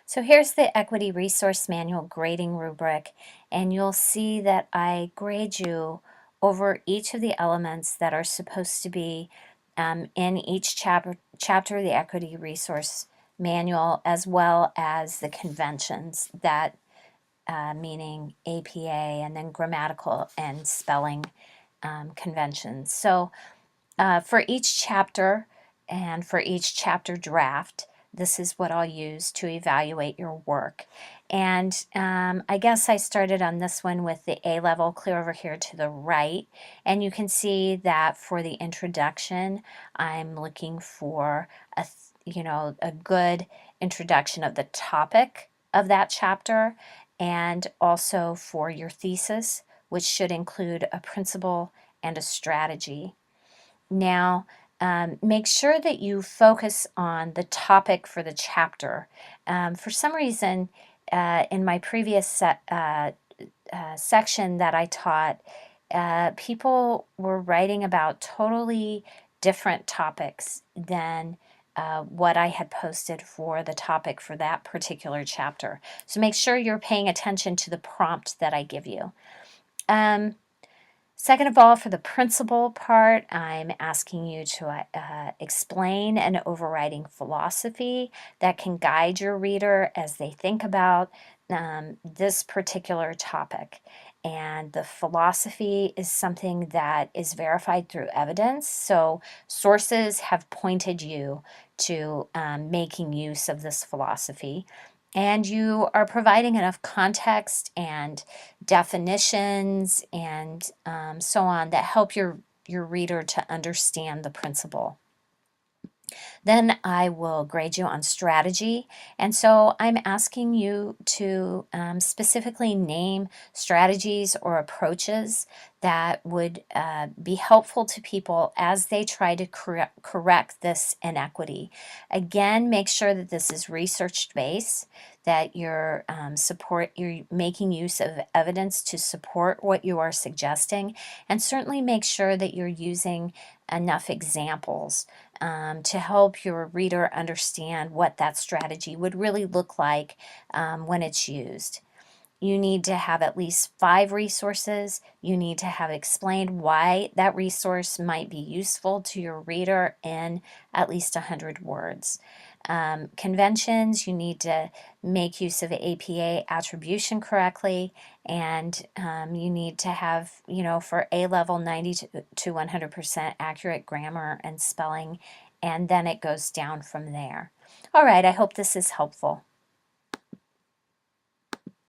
So here's the Equity Resource Manual grading rubric, and you'll see that I grade you over each of the elements that are supposed to be in each chapter of the Equity Resource Manual, as well as the conventions, that meaning APA, and then grammatical and spelling conventions. So for each chapter and for each chapter draft, this is what I'll use to evaluate your work. And I guess I started on this one with the A level, clear over here to the right. And you can see that for the introduction, I'm looking for a good introduction of the topic of that chapter, and also for your thesis, which should include a principle and a strategy. Now, make sure that you focus on the topic for the chapter. For some reason, in my previous section that I taught, people were writing about totally different topics than what I had posted for the topic for that particular chapter. So make sure you're paying attention to the prompt that I give you. Second of all, for the principle part, I'm asking you to explain an overriding philosophy that can guide your reader as they think about this particular topic. And the philosophy is something that is verified through evidence. So sources have pointed you to making use of this philosophy. And you are providing enough context and definitions and so on that help your reader to understand the principle. Then I will grade you on strategy. And so I'm asking you to specifically name strategies or approaches that would be helpful to people as they try to correct this inequity. Again, make sure that this is research-based, that you're making use of evidence to support what you are suggesting, and certainly make sure that you're using enough examples to help your reader understand what that strategy would really look like when it's used. You need to have at least 5 resources. You need to have explained why that resource might be useful to your reader in at least 100 words. Conventions, you need to make use of APA attribution correctly, and you need to have, for A level, 90 to 100% accurate grammar and spelling, and then it goes down from there. All right, I hope this is helpful.